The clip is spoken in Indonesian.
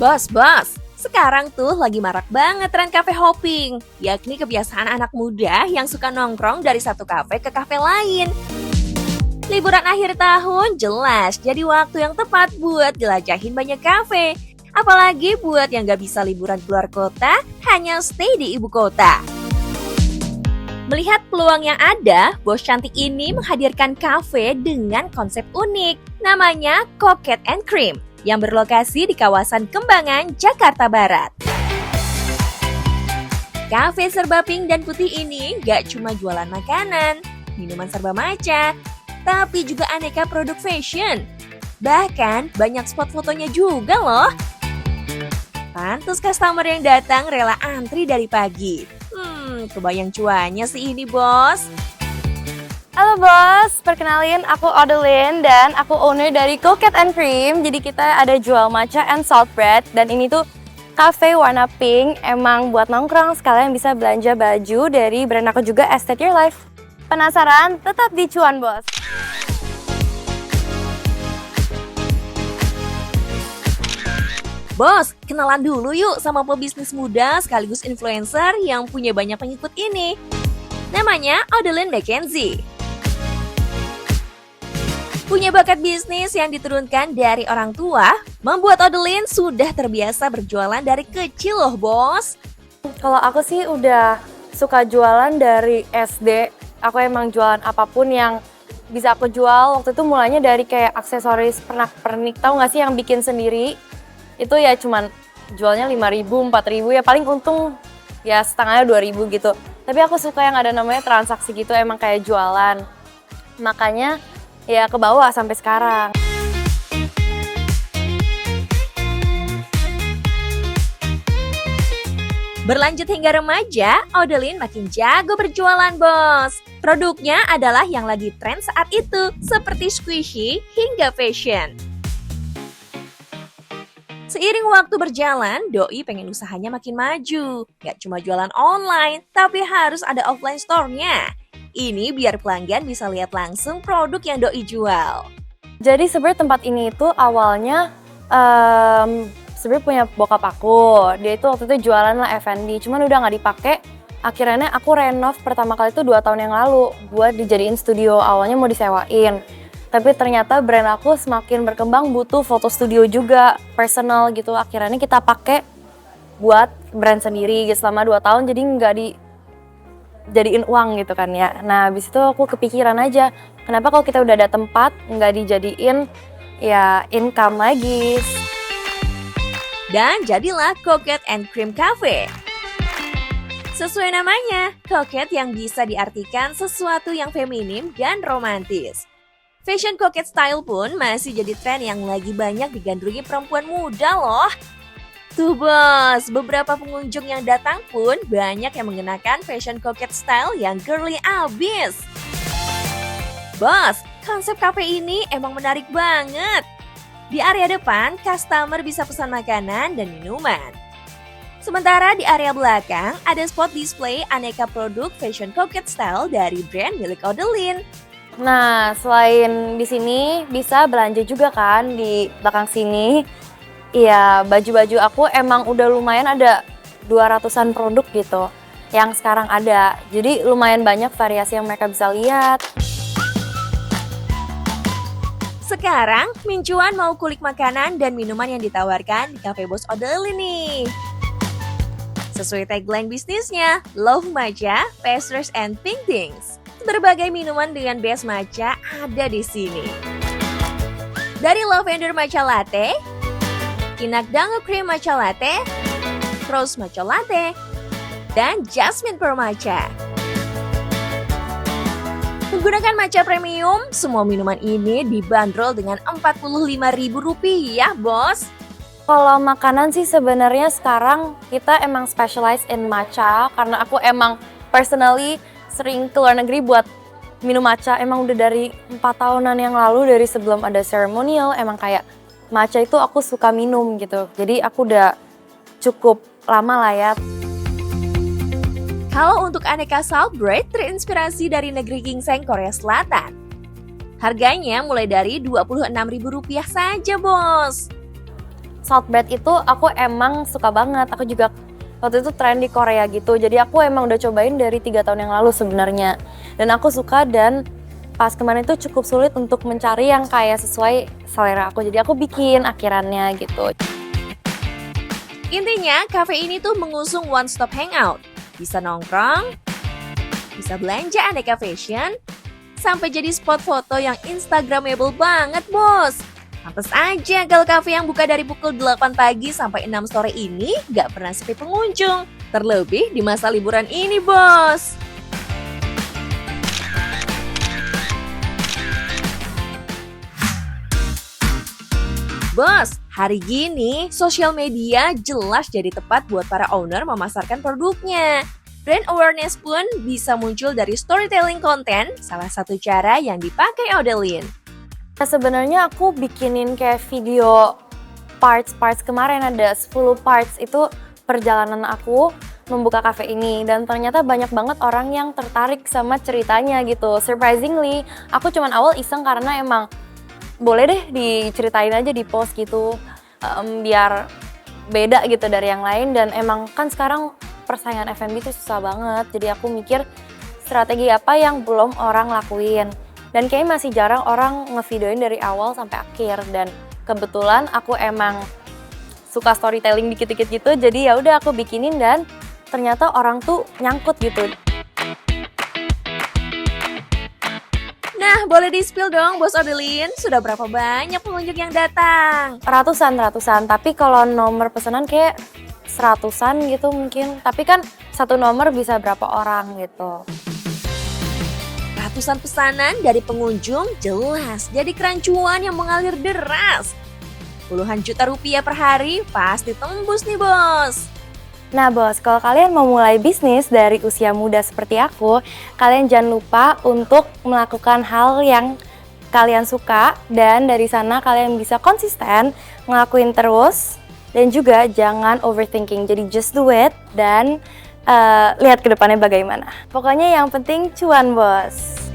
Bos, sekarang tuh lagi marak banget tren cafe hopping, yakni kebiasaan anak muda yang suka nongkrong dari satu kafe ke kafe lain. Liburan akhir tahun jelas jadi waktu yang tepat buat jelajahin banyak kafe. Apalagi buat yang gak bisa liburan keluar kota, hanya stay di ibu kota. Melihat peluang yang ada, bos cantik ini menghadirkan kafe dengan konsep unik. Namanya Coquette and Cream, yang berlokasi di kawasan Kembangan, Jakarta Barat. Kafe serba pink dan putih ini gak cuma jualan makanan, minuman serba matcha, tapi juga aneka produk fashion. Bahkan banyak spot fotonya juga loh. Pantes customer yang datang rela antri dari pagi. Kebayang cuannya sih ini, bos. Halo bos, perkenalin aku Adeline dan aku owner dari Coquette and Cream. Jadi kita ada jual matcha and salt bread dan ini tuh cafe warna pink. Emang buat nongkrong sekalian bisa belanja baju dari brand aku juga, Estate Your Life. Penasaran? Tetap di Cuan bos. Bos, kenalan dulu yuk sama pebisnis muda sekaligus influencer yang punya banyak pengikut ini. Namanya Adeline McKenzie. Punya bakat bisnis yang diturunkan dari orang tua, membuat Adeline sudah terbiasa berjualan dari kecil loh, bos. Kalau aku sih udah suka jualan dari SD. Aku emang jualan apapun yang bisa aku jual. Waktu itu mulanya dari kayak aksesoris pernak-pernik, tahu nggak sih yang bikin sendiri? Itu ya cuman jualnya 5.000, 4.000, ya paling untung ya setengahnya 2.000 gitu. Tapi aku suka yang ada namanya transaksi gitu, emang kayak jualan. Makanya ya ke bawah sampai sekarang. Berlanjut hingga remaja, Adeline makin jago berjualan, bos. Produknya adalah yang lagi tren saat itu, seperti squishy hingga fashion. Seiring waktu berjalan, Doi pengen usahanya makin maju. Gak cuma jualan online, tapi harus ada offline store-nya. Ini biar pelanggan bisa lihat langsung produk yang Doi jual. Jadi sebenarnya tempat ini itu awalnya sebenarnya punya bokap aku. Dia itu waktu itu jualan lah F&B, cuman udah nggak dipakai. Akhirnya aku renov pertama kali itu 2 tahun yang lalu buat dijadiin studio. Awalnya mau disewain. Tapi ternyata brand aku semakin berkembang butuh foto studio juga, personal gitu. Akhirnya kita pakai buat brand sendiri gitu selama 2 tahun, jadi nggak dijadiin uang gitu kan ya. Nah habis itu aku kepikiran aja, kenapa kalau kita udah ada tempat nggak dijadiin ya income lagi. Dan jadilah Coquette and Cream Cafe. Sesuai namanya, coquette yang bisa diartikan sesuatu yang feminim dan romantis. Fashion coquette style pun masih jadi tren yang lagi banyak digandrungi perempuan muda loh. Tuh bos, beberapa pengunjung yang datang pun banyak yang mengenakan fashion coquette style yang girly abis. Bos, konsep cafe ini emang menarik banget. Di area depan, customer bisa pesan makanan dan minuman. Sementara di area belakang, ada spot display aneka produk fashion coquette style dari brand milik Adeline. Nah, selain di sini bisa belanja juga kan di belakang sini. Iya, baju-baju aku emang udah lumayan ada 200-an produk gitu yang sekarang ada. Jadi lumayan banyak variasi yang mereka bisa lihat. Sekarang, Mincuan mau kulik makanan dan minuman yang ditawarkan di Cafe Bos Adeline nih. Sesuai tagline bisnisnya, Love Matcha, Pastries and Pink Things. Berbagai minuman dengan base matcha ada di sini. Dari lavender matcha latte, kinak dango cream matcha latte, rose matcha latte, dan jasmine pearl matcha. Menggunakan matcha premium, semua minuman ini dibanderol dengan Rp45.000, bos. Kalau makanan sih sebenarnya sekarang kita emang specialize in matcha karena aku emang personally sering ke luar negeri buat minum matcha. Emang udah dari 4 tahunan yang lalu, dari sebelum ada ceremonial, emang kayak matcha itu aku suka minum gitu. Jadi aku udah cukup lama lah ya. Kalau untuk aneka salt bread terinspirasi dari negeri ginseng Korea Selatan. Harganya mulai dari Rp26.000 saja, bos. saltbread itu aku emang suka banget. Aku juga waktu itu tren di Korea gitu. Jadi aku emang udah cobain dari 3 tahun yang lalu sebenarnya. Dan aku suka, dan pas kemarin itu cukup sulit untuk mencari yang kayak sesuai selera aku. Jadi aku bikin akhirannya gitu. Intinya, cafe ini tuh mengusung one stop hangout. Bisa nongkrong, bisa belanja aneka fashion, sampai jadi spot foto yang instagramable banget, bos. Pantes aja kalau cafe yang buka dari pukul 8 pagi sampai 6 sore ini gak pernah sepi pengunjung. Terlebih di masa liburan ini, bos. Bos, hari gini sosial media jelas jadi tepat buat para owner memasarkan produknya. Brand awareness pun bisa muncul dari storytelling konten, salah satu cara yang dipakai Odeline. Nah, sebenarnya aku bikinin kayak video parts kemarin, ada 10 parts itu perjalanan aku membuka cafe ini, dan ternyata banyak banget orang yang tertarik sama ceritanya gitu. Surprisingly, aku cuman awal iseng karena emang boleh deh diceritain aja di post gitu, biar beda gitu dari yang lain. Dan emang kan sekarang persaingan F&B itu susah banget, jadi aku mikir strategi apa yang belum orang lakuin. Dan kayaknya masih jarang orang ngevideoin dari awal sampai akhir, dan kebetulan aku emang suka storytelling dikit-dikit gitu, jadi ya udah aku bikinin dan ternyata orang tuh nyangkut gitu. Nah, boleh di-spill dong, Bos Odeline, sudah berapa banyak pengunjung yang datang? Ratusan, tapi kalau nomor pesanan kayak 100-an gitu mungkin. Tapi kan satu nomor bisa berapa orang gitu. Ratusan pesanan dari pengunjung jelas jadi kerancuan yang mengalir deras. Puluhan juta rupiah per hari pasti tembus nih, Bos. Nah bos, kalau kalian mau mulai bisnis dari usia muda seperti aku, kalian jangan lupa untuk melakukan hal yang kalian suka, dan dari sana kalian bisa konsisten ngelakuin terus, dan juga jangan overthinking. Jadi just do it dan lihat ke depannya bagaimana. Pokoknya yang penting cuan, bos.